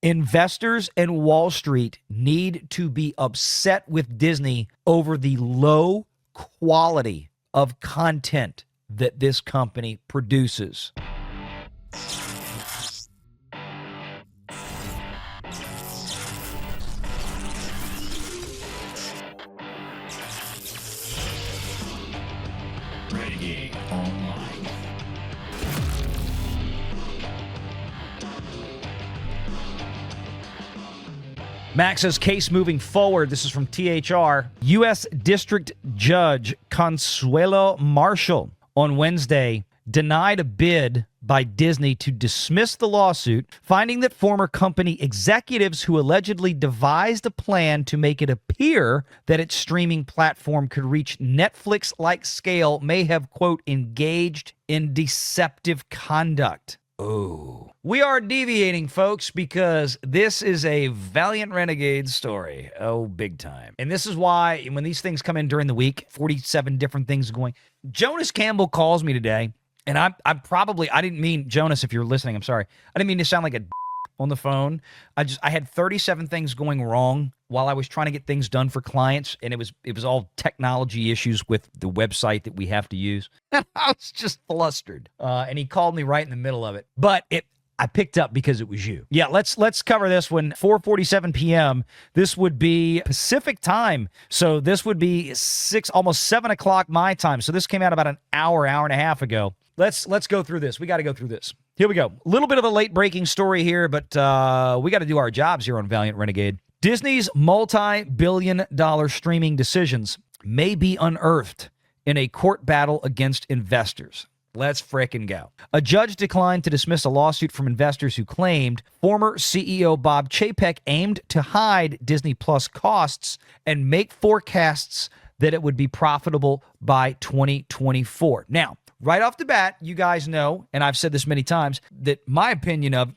Investors and Wall Street need to be upset with Disney over the low quality of content that this company produces. Renegade Online. Max's case moving forward. This is from THR. U.S. District Judge Consuelo Marshall on Wednesday denied a bid by Disney to dismiss the lawsuit, finding that former company executives who allegedly devised a plan to make it appear that its streaming platform could reach Netflix-like scale may have, quote, engaged in deceptive conduct. Oh. We are deviating, folks, because this is a Valiant Renegade story. Oh, big time. And this is why when these things come in during the week, 47 different things going. Jonas Campbell calls me today, and I didn't mean, Jonas, if you're listening, I'm sorry. I didn't mean to sound like a on the phone. I had 37 things going wrong while I was trying to get things done for clients, and it was all technology issues with the website that we have to use. And I was just flustered. And he called me right in the middle of it. But I picked up because it was you. Yeah, let's cover this one. 4:47 p.m. This would be Pacific time. So this would be almost 7 o'clock my time. So this came out about an hour and a half ago. Let's go through this. We got to go through this. Here we go. A little bit of a late-breaking story here, but we got to do our jobs here on Valiant Renegade. Disney's multi-billion-dollar streaming decisions may be unearthed in a court battle against investors. Let's frickin' go. A judge declined to dismiss a lawsuit from investors who claimed former CEO Bob Chapek aimed to hide Disney Plus costs and make forecasts that it would be profitable by 2024. Now, right off the bat, you guys know, and I've said this many times, that my opinion of,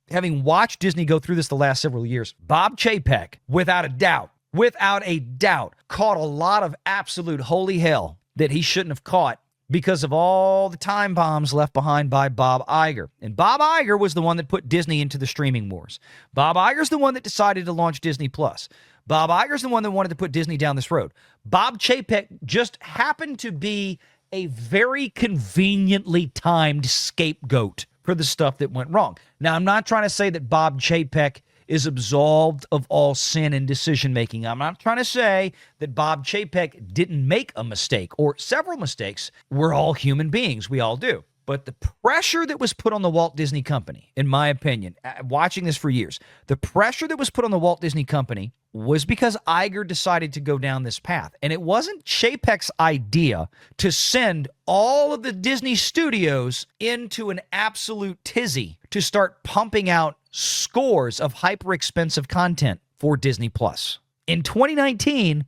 having watched Disney go through this the last several years, Bob Chapek, without a doubt, caught a lot of absolute holy hell that he shouldn't have caught because of all the time bombs left behind by Bob Iger. And Bob Iger was the one that put Disney into the streaming wars. Bob Iger's the one that decided to launch Disney Plus. Bob Iger's the one that wanted to put Disney down this road. Bob Chapek just happened to be a very conveniently timed scapegoat for the stuff that went wrong. Now, I'm not trying to say that Bob Chapek is absolved of all sin and decision-making. I'm not trying to say that Bob Chapek didn't make a mistake or several mistakes. We're all human beings. We all do. But the pressure that was put on the Walt Disney Company, in my opinion, watching this for years, the pressure that was put on the Walt Disney Company was because Iger decided to go down this path. And it wasn't Chapek's idea to send all of the Disney studios into an absolute tizzy to start pumping out scores of hyper-expensive content for Disney Plus. In 2019,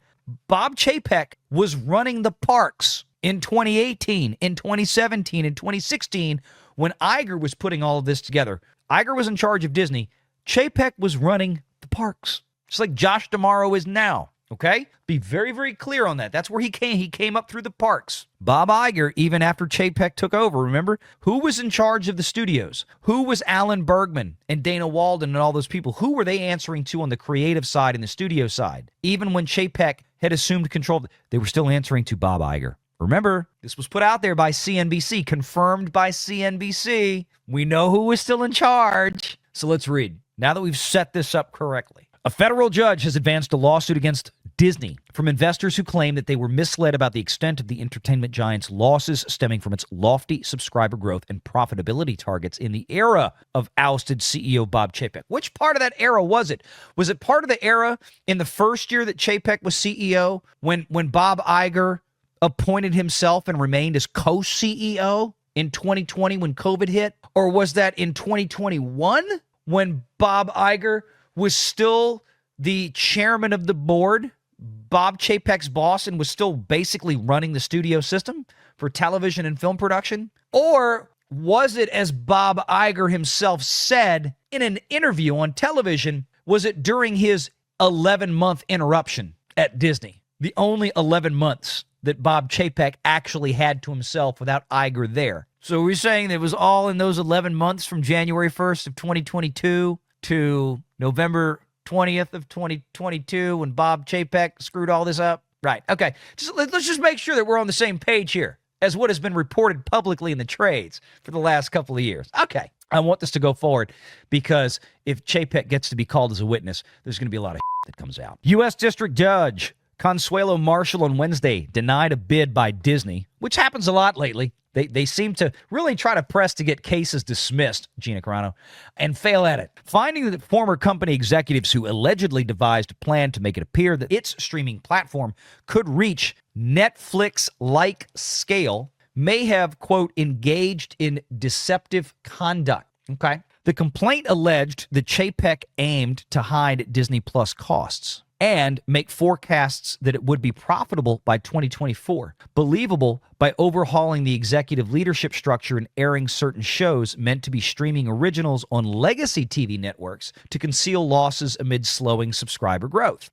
Bob Chapek was running the parks. In 2018, in 2017, in 2016, when Iger was putting all of this together, Iger was in charge of Disney. Chapek was running the parks, just like Josh D'Amaro is now, okay? Be very, very clear on that. That's where he came. He came up through the parks. Bob Iger, even after Chapek took over, remember? Who was in charge of the studios? Who was Alan Bergman and Dana Walden and all those people? Who were they answering to on the creative side and the studio side? Even when Chapek had assumed control, they were still answering to Bob Iger. Remember, this was put out there by CNBC, confirmed by CNBC. We know who was still in charge. So let's read. Now that we've set this up correctly. A federal judge has advanced a lawsuit against Disney from investors who claim that they were misled about the extent of the entertainment giant's losses stemming from its lofty subscriber growth and profitability targets in the era of ousted CEO Bob Chapek. Which part of that era was it? Was it part of the era in the first year that Chapek was CEO when Bob Iger appointed himself and remained as co-CEO in 2020 when COVID hit? Or was that in 2021 when Bob Iger was still the chairman of the board, Bob Chapek's boss, and was still basically running the studio system for television and film production? Or was it, as Bob Iger himself said in an interview on television, was it during his 11-month interruption at Disney? The only 11 months that Bob Chapek actually had to himself without Iger there. So we're saying it was all in those 11 months from January 1st of 2022 to November 20th of 2022 when Bob Chapek screwed all this up? Right. Okay. Let's just make sure that we're on the same page here as what has been reported publicly in the trades for the last couple of years. Okay. I want this to go forward because if Chapek gets to be called as a witness, there's going to be a lot of that comes out. U.S. District Judge Consuelo Marshall on Wednesday denied a bid by Disney, which happens a lot lately. They seem to really try to press to get cases dismissed, Gina Carano, and fail at it. Finding that former company executives who allegedly devised a plan to make it appear that its streaming platform could reach Netflix-like scale may have, quote, engaged in deceptive conduct. Okay. The complaint alleged that Chapek aimed to hide Disney Plus costs and make forecasts that it would be profitable by 2024, believable by overhauling the executive leadership structure and airing certain shows meant to be streaming originals on legacy TV networks to conceal losses amid slowing subscriber growth.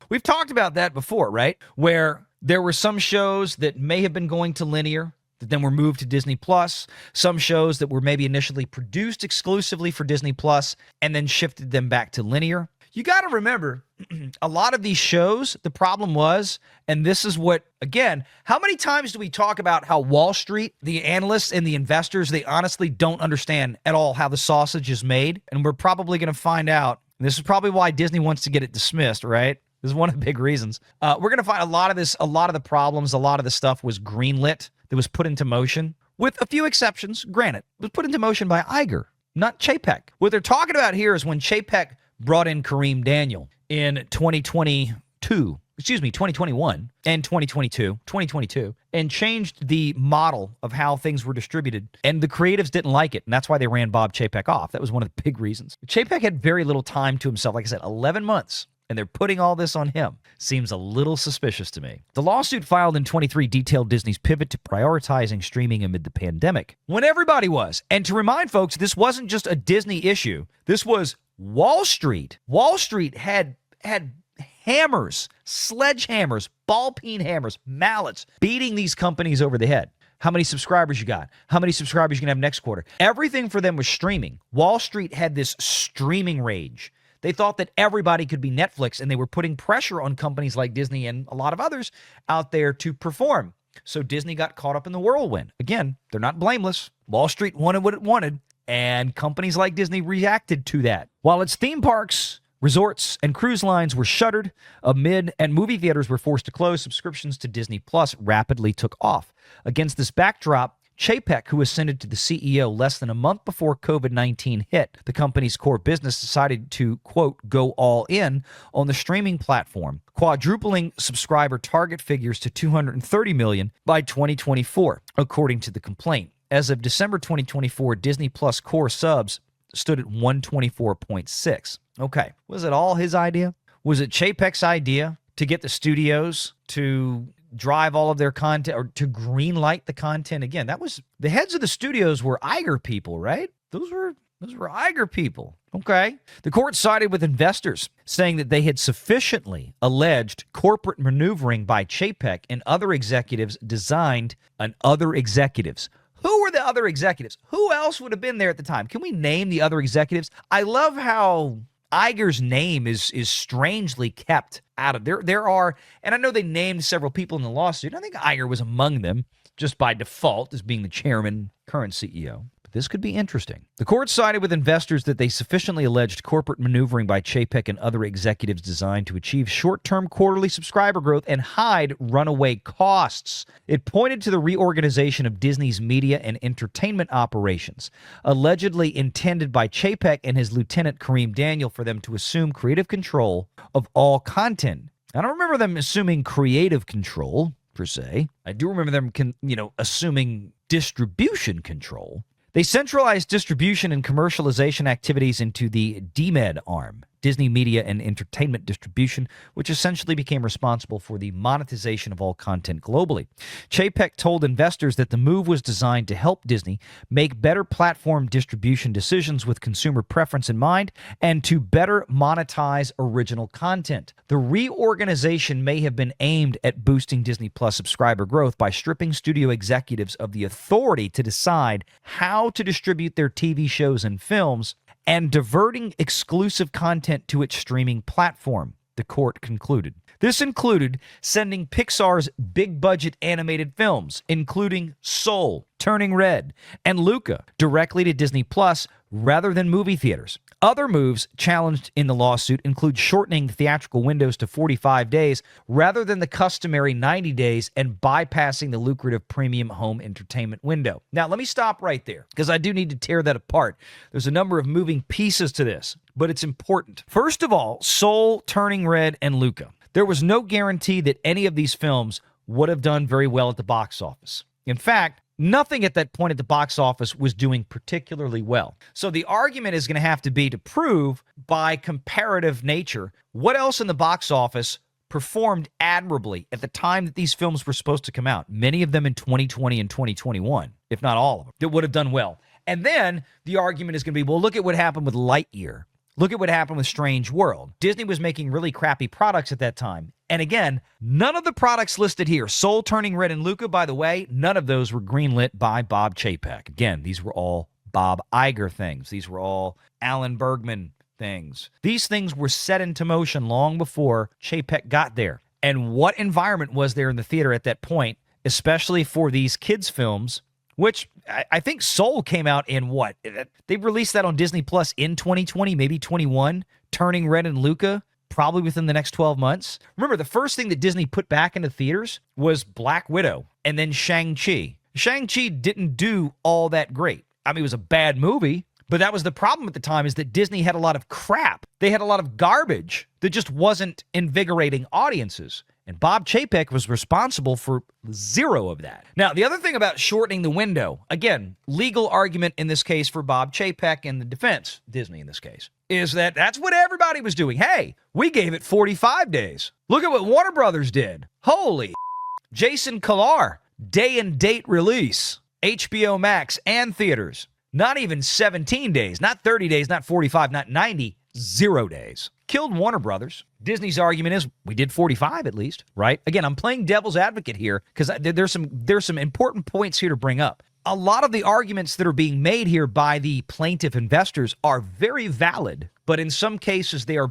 We've talked about that before, right? Where there were some shows that may have been going to linear that then were moved to Disney Plus, some shows that were maybe initially produced exclusively for Disney Plus and then shifted them back to linear. You got to remember, a lot of these shows, the problem was, and this is what, again, how many times do we talk about how Wall Street, the analysts and the investors, they honestly don't understand at all how the sausage is made? And we're probably going to find out. This is probably why Disney wants to get it dismissed, right? This is one of the big reasons. We're going to find a lot of the problems, a lot of the stuff was greenlit, that was put into motion, with a few exceptions, granted, it was put into motion by Iger, not Chapek. What they're talking about here is when Chapek brought in Kareem Daniel in 2021 and 2022, and changed the model of how things were distributed. And the creatives didn't like it, and that's why they ran Bob Chapek off. That was one of the big reasons. Chapek had very little time to himself. Like I said, 11 months. And they're putting all this on him. Seems a little suspicious to me. The lawsuit filed in 23 detailed Disney's pivot to prioritizing streaming amid the pandemic, when everybody was. And to remind folks, this wasn't just a Disney issue. This was Wall Street. Wall Street had hammers, sledgehammers, ball-peen hammers, mallets, beating these companies over the head. How many subscribers you got? How many subscribers you can have next quarter? Everything for them was streaming. Wall Street had this streaming rage. They thought that everybody could be Netflix, and they were putting pressure on companies like Disney and a lot of others out there to perform. So Disney got caught up in the whirlwind. Again, they're not blameless. Wall Street wanted what it wanted, and companies like Disney reacted to that. While its theme parks, resorts, and cruise lines were shuttered amid and movie theaters were forced to close, subscriptions to Disney Plus rapidly took off. Against this backdrop, Chapek, who ascended to the CEO less than a month before COVID-19 hit the company's core business, decided to, quote, go all in on the streaming platform, quadrupling subscriber target figures to 230 million by 2024, according to the complaint. As of December 2024, Disney Plus core subs stood at 124.6. Okay, was it all his idea? Was it Chapek's idea to get the studios to drive all of their content or to green light the content? Again, that was the heads of the studios were Iger people, right? Those were Iger people. Okay. The court sided with investors, saying that they had sufficiently alleged corporate maneuvering by Chapek and other executives designed on other executives. Who were the other executives? Who else would have been there at the time? Can we name the other executives? I love how Iger's name is strangely kept out of there are, and I know they named several people in the lawsuit. I think Iger was among them just by default as being the chairman, current CEO. But this could be interesting. The court sided with investors that they sufficiently alleged corporate maneuvering by Chapek and other executives designed to achieve short-term quarterly subscriber growth and hide runaway costs. It pointed to the reorganization of Disney's media and entertainment operations, allegedly intended by Chapek and his lieutenant Kareem Daniel for them to assume creative control of all content. I don't remember them assuming creative control, per se. I do remember them, assuming distribution control. They centralized distribution and commercialization activities into the DMED arm, Disney Media and Entertainment Distribution, which essentially became responsible for the monetization of all content globally. Chapek told investors that the move was designed to help Disney make better platform distribution decisions with consumer preference in mind and to better monetize original content. The reorganization may have been aimed at boosting Disney Plus subscriber growth by stripping studio executives of the authority to decide how to distribute their TV shows and films and diverting exclusive content to its streaming platform, the court concluded. This included sending Pixar's big-budget animated films, including Soul, Turning Red, and Luca, directly to Disney Plus rather than movie theaters. Other moves challenged in the lawsuit include shortening the theatrical windows to 45 days rather than the customary 90 days and bypassing the lucrative premium home entertainment window. Now, let me stop right there because I do need to tear that apart. There's a number of moving pieces to this, but it's important. First of all, Soul, Turning Red, and Luca. There was no guarantee that any of these films would have done very well at the box office. In fact, nothing at that point at the box office was doing particularly well. So the argument is going to have to be to prove by comparative nature what else in the box office performed admirably at the time that these films were supposed to come out. Many of them in 2020 and 2021, if not all of them, that would have done well. And then the argument is going to be, well, look at what happened with Lightyear. Look at what happened with Strange World. Disney was making really crappy products at that time. And again, none of the products listed here, Soul, Turning Red, and Luca, by the way, none of those were greenlit by Bob Chapek. Again, these were all Bob Iger things. These were all Alan Bergman things. These things were set into motion long before Chapek got there. And what environment was there in the theater at that point, especially for these kids' films, which I think Soul came out in what? They released that on Disney Plus in 2020, maybe 21. Turning Red and Luca, probably within the next 12 months. Remember, the first thing that Disney put back into theaters was Black Widow and then Shang-Chi. Shang-Chi didn't do all that great. I mean, it was a bad movie, but that was the problem at the time, is that Disney had a lot of crap. They had a lot of garbage that just wasn't invigorating audiences. And Bob Chapek was responsible for zero of that. Now, the other thing about shortening the window, again, legal argument in this case for Bob Chapek and the defense, Disney in this case, is that that's what everybody was doing. Hey, we gave it 45 days. Look at what Warner Brothers did. Holy Jason Kilar, day and date release, HBO Max and theaters. Not even 17 days, not 30 days, not 45, not 90, 0 days. Killed Warner Brothers. Disney's argument is we did 45 at least, right? Again, I'm playing devil's advocate here because there's some important points here to bring up. A lot of the arguments that are being made here by the plaintiff investors are very valid, but in some cases they are,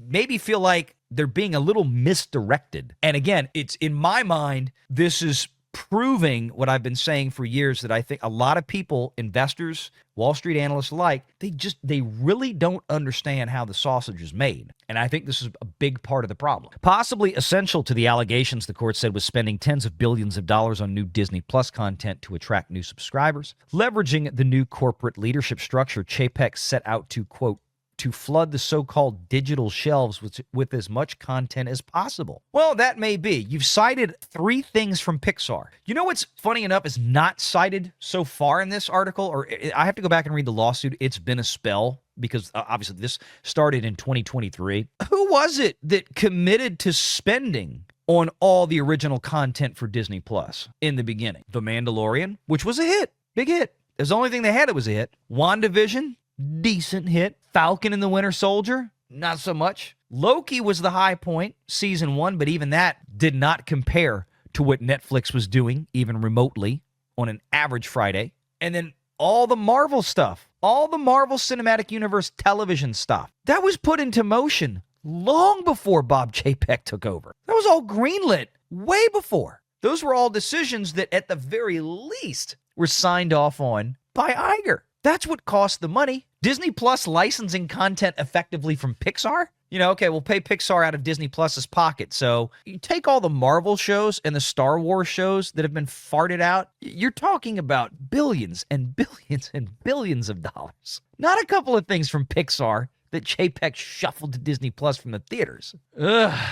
maybe feel like they're being a little misdirected. And again, it's in my mind, this is proving what I've been saying for years, that I think a lot of people, investors, Wall Street analysts alike, they really don't understand how the sausage is made. And I think this is a big part of the problem. Possibly essential to the allegations, the court said, was spending tens of billions of dollars on new Disney Plus content to attract new subscribers, leveraging the new corporate leadership structure. Chapek set out to, quote, to flood the so-called digital shelves with as much content as possible. Well, that may be. You've cited 3 things from Pixar. You know what's funny enough is not cited so far in this article, or I have to go back and read the lawsuit. It's been a spell because obviously this started in 2023. Who was it that committed to spending on all the original content for Disney Plus in the beginning? The Mandalorian, which was a hit, big hit. There's the only thing they had that was a hit. WandaVision, decent hit. Falcon and the Winter Soldier, not so much. Loki was the high point, season 1, but even that did not compare to what Netflix was doing, even remotely, on an average Friday. And then all the Marvel stuff, all the Marvel Cinematic Universe television stuff, that was put into motion long before Bob Chapek took over. That was all greenlit way before. Those were all decisions that at the very least were signed off on by Iger. That's what cost the money. Disney Plus licensing content effectively from Pixar? You know, okay, we'll pay Pixar out of Disney Plus's pocket. So you take all the Marvel shows and the Star Wars shows that have been farted out, you're talking about billions and billions and billions of dollars. Not a couple of things from Pixar that Chapek shuffled to Disney Plus from the theaters. Ugh.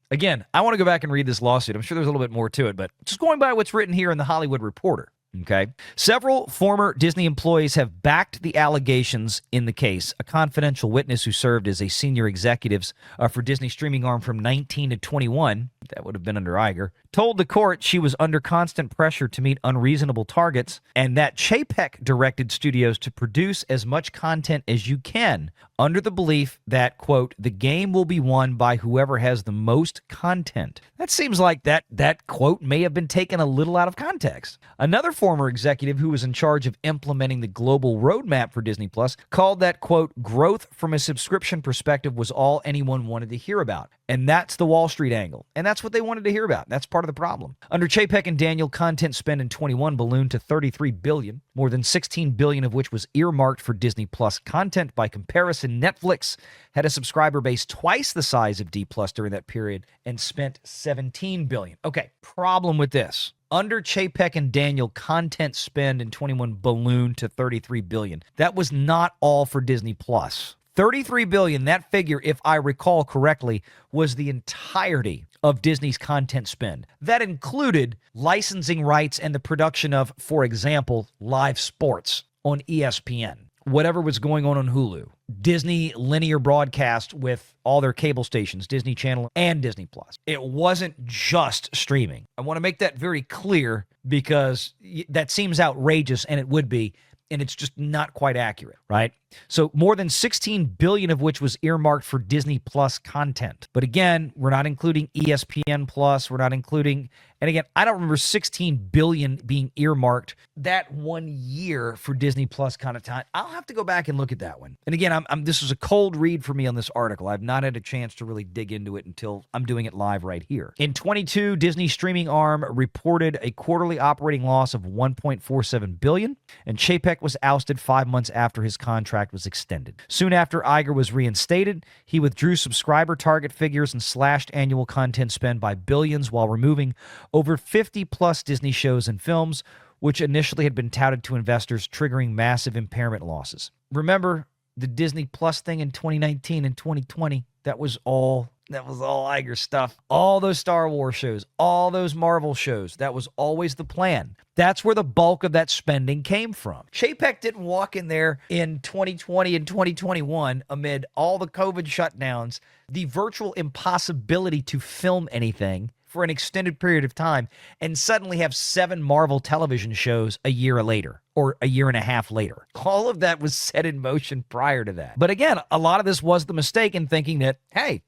Again, I want to go back and read this lawsuit. I'm sure there's a little bit more to it, but just going by what's written here in the Hollywood Reporter. Okay. Several former Disney employees have backed the allegations in the case. A confidential witness who served as a senior executive for Disney streaming arm from 19 to 21, that would have been under Iger, told the court she was under constant pressure to meet unreasonable targets and that Chapek directed studios to produce as much content as you can under the belief that, quote, the game will be won by whoever has the most content. That seems like that quote may have been taken a little out of context. Another former executive who was in charge of implementing the global roadmap for Disney Plus called that, quote, growth from a subscription perspective was all anyone wanted to hear about. And that's the Wall Street angle. And that's what they wanted to hear about. That's part of the problem. Under Chapek and Daniel, content spend in 21 ballooned to $33 billion, more than $16 billion of which was earmarked for Disney Plus content. By comparison, Netflix had a subscriber base twice the size of D Plus during that period and spent $17 billion. Okay, problem with this. Under Chapek and Daniel, content spend in 21 ballooned to $33 billion. That was not all for Disney Plus. $33 billion, that figure, if I recall correctly, was the entirety of Disney's content spend. That included licensing rights and the production of, for example, live sports on ESPN, whatever was going on Hulu, Disney linear broadcast with all their cable stations, Disney Channel and Disney Plus. It wasn't just streaming. I want to make that very clear because that seems outrageous, and it would be, and it's just not quite accurate, right? So more than $16 billion of which was earmarked for Disney Plus content. But again, we're not including ESPN Plus. We're not including, and again, I don't remember $16 billion being earmarked that 1 year for Disney Plus content. I'll have to go back and look at that one. And again, this was a cold read for me on this article. I've not had a chance to really dig into it until I'm doing it live right here. In 22, Disney's streaming arm reported a quarterly operating loss of $1.47 billion, and Chapek was ousted 5 months after his contract was extended. Soon after Iger was reinstated, he withdrew subscriber target figures and slashed annual content spend by billions while removing over 50 plus Disney shows and films, which initially had been touted to investors, triggering massive impairment losses. Remember the Disney Plus thing in 2019 and 2020? That was all Iger stuff. All those Star Wars shows, all those Marvel shows. That was always the plan. That's where the bulk of that spending came from. Chapek didn't walk in there in 2020 and 2021 amid all the COVID shutdowns, the virtual impossibility to film anything for an extended period of time, and suddenly have 7 Marvel television shows a year later or a year and a half later. All of that was set in motion prior to that. But again, a lot of this was the mistake in thinking that, hey,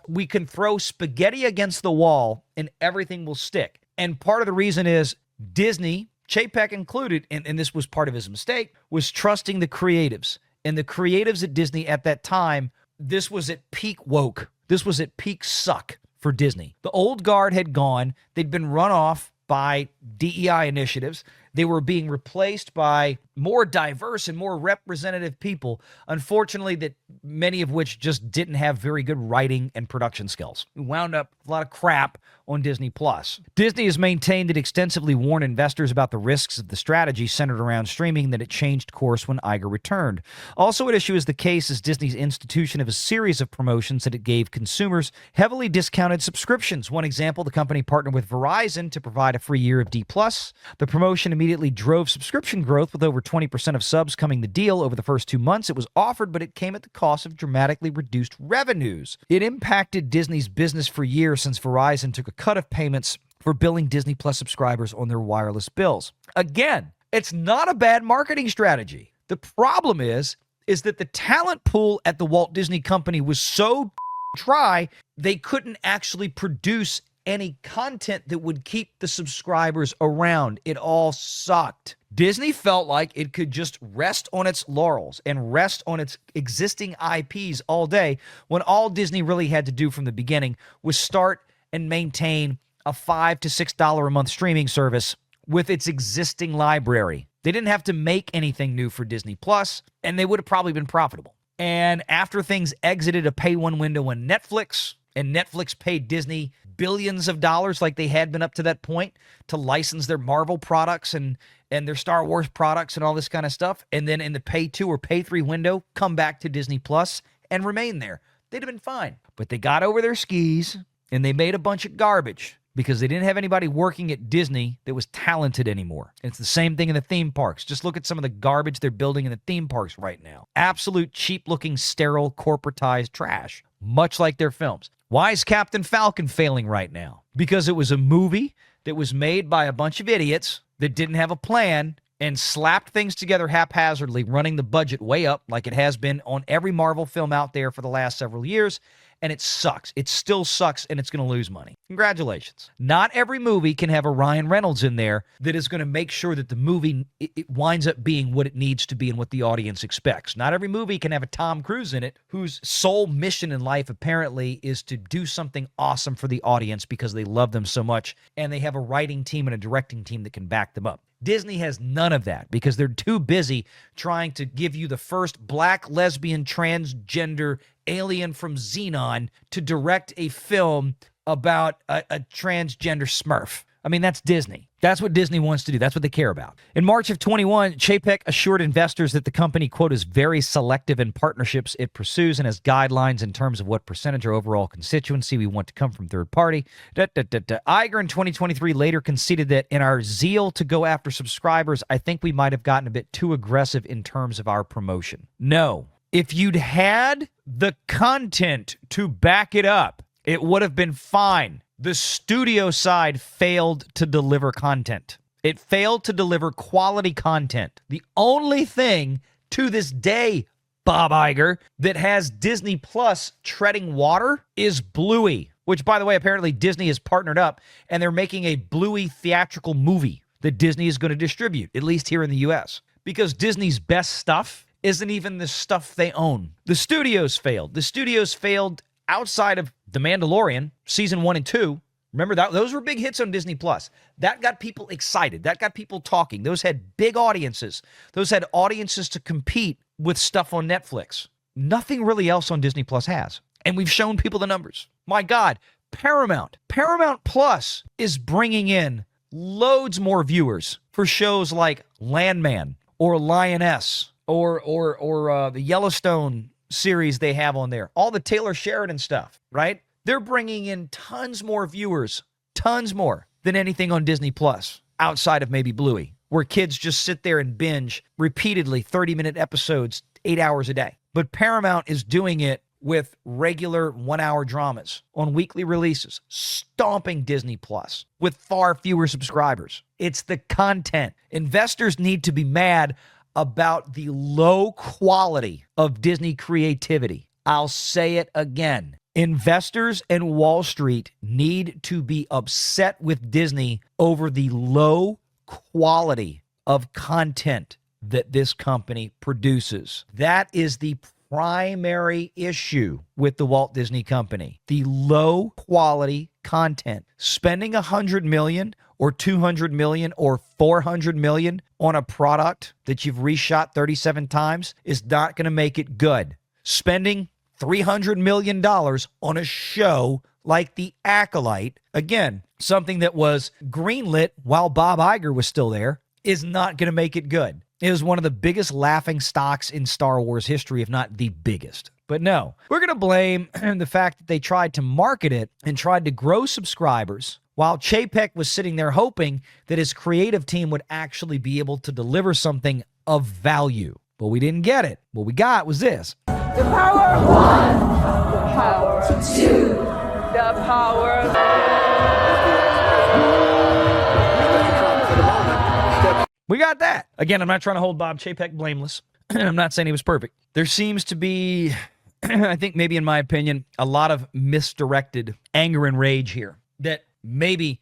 we can throw spaghetti against the wall and everything will stick. And part of the reason is Disney, Chapek included, and this was part of his mistake, was trusting the creatives. And the creatives at Disney at that time, this was at peak woke. This was at peak suck for Disney. The old guard had gone. They'd been run off by DEI initiatives. They were being replaced by more diverse and more representative people, unfortunately, that many of which just didn't have very good writing and production skills. We wound up with a lot of crap on Disney Plus. Disney has maintained it extensively warned investors about the risks of the strategy centered around streaming, that it changed course when Iger returned. Also at issue is the case is Disney's institution of a series of promotions that it gave consumers heavily discounted subscriptions. One example, the company partnered with Verizon to provide a free year of D+. The promotion immediately drove subscription growth, with over 20% of subs coming the deal over the first 2 months it was offered, but it came at the cost of dramatically reduced revenues. It impacted Disney's business for years, since Verizon took a cut of payments for billing Disney Plus subscribers on their wireless bills. Again, it's not a bad marketing strategy. The problem is that the talent pool at the Walt Disney Company was so dry, they couldn't actually produce any content that would keep the subscribers around. It all sucked. Disney felt like it could just rest on its laurels and rest on its existing IPs all day, when all Disney really had to do from the beginning was start and maintain a $5 to $6 a month streaming service with its existing library. They didn't have to make anything new for Disney Plus, and they would have probably been profitable. And after things exited a pay one window on Netflix, and Netflix paid Disney billions of dollars like they had been up to that point to license their Marvel products and their Star Wars products and all this kind of stuff, and then in the pay 2 or pay 3 window, come back to Disney Plus and remain there, they'd have been fine. But they got over their skis and they made a bunch of garbage because they didn't have anybody working at Disney that was talented anymore. And it's the same thing in the theme parks. Just look at some of the garbage they're building in the theme parks right now. Absolute cheap-looking, sterile, corporatized trash, much like their films. Why is Captain Falcon failing right now? Because it was a movie that was made by a bunch of idiots that didn't have a plan and slapped things together haphazardly, running the budget way up like it has been on every Marvel film out there for the last several years, and it sucks. It still sucks, and it's going to lose money. Congratulations. Not every movie can have a Ryan Reynolds in there that is going to make sure that the movie it winds up being what it needs to be and what the audience expects. Not every movie can have a Tom Cruise in it whose sole mission in life apparently is to do something awesome for the audience because they love them so much, and they have a writing team and a directing team that can back them up. Disney has none of that because they're too busy trying to give you the first black, lesbian, transgender alien from Xenon to direct a film about a transgender Smurf. I mean, that's Disney. That's what Disney wants to do. That's what they care about. In March of 21, Chapek assured investors that the company, quote, is very selective in partnerships it pursues and has guidelines in terms of what percentage or overall constituency we want to come from third party. Iger in 2023 later conceded that in our zeal to go after subscribers, I think we might have gotten a bit too aggressive in terms of our promotion. No. If you'd had the content to back it up, it would have been fine. The studio side failed to deliver content. It failed to deliver quality content. The only thing to this day, Bob Iger, that has Disney Plus treading water is Bluey, which, by the way, apparently Disney has partnered up, and they're making a Bluey theatrical movie that Disney is going to distribute, at least here in the U.S., because Disney's best stuff isn't even the stuff they own. The studios failed. The studios failed outside of The Mandalorian, season 1 and 2. Remember that those were big hits on Disney Plus. That got people excited. That got people talking. Those had big audiences. Those had audiences to compete with stuff on Netflix. Nothing really else on Disney Plus has. And we've shown people the numbers. My God, Paramount Plus is bringing in loads more viewers for shows like Landman or Lioness or the Yellowstone series they have on there, all the Taylor Sheridan stuff, right? They're bringing in tons more viewers, tons more than anything on Disney Plus outside of maybe Bluey, where kids just sit there and binge repeatedly 30-minute episodes 8 hours a day. But Paramount is doing it with regular 1-hour dramas on weekly releases, stomping Disney Plus with far fewer subscribers. It's the content. Investors need to be mad about the low quality of Disney creativity. I'll say it again. Investors and Wall Street need to be upset with Disney over the low quality of content that this company produces. That is the primary issue with the Walt Disney Company. The low quality content. Spending $100 million or $200 million or $400 million on a product that you've reshot 37 times is not going to make it good. Spending $300 million on a show like The Acolyte, again, something that was greenlit while Bob Iger was still there, is not going to make it good. It was one of the biggest laughing stocks in Star Wars history, if not the biggest. But no, we're going to blame the fact that they tried to market it and tried to grow subscribers while Chapek was sitting there hoping that his creative team would actually be able to deliver something of value. But we didn't get it. What we got was this. The power of one. The power of two. The power of... We got that. Again, I'm not trying to hold Bob Chapek blameless. I'm not saying he was perfect. There seems to be, I think maybe in my opinion, a lot of misdirected anger and rage here that maybe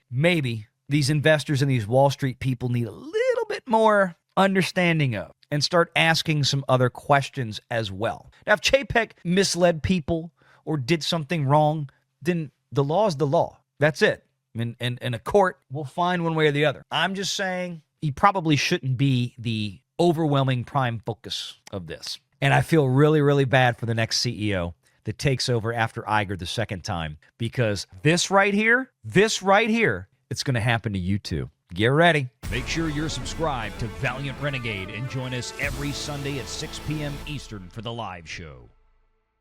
these investors and these Wall Street people need a little bit more understanding of and start asking some other questions as well. Now, if Chapek misled people or did something wrong, then the law is the law. That's it. And a court will find one way or the other. I'm just saying he probably shouldn't be the overwhelming prime focus of this. And I feel really, really bad for the next CEO that takes over after Iger the second time, because this right here, it's going to happen to you too. Get ready. Make sure you're subscribed to Valiant Renegade and join us every Sunday at 6 p.m. Eastern for the live show.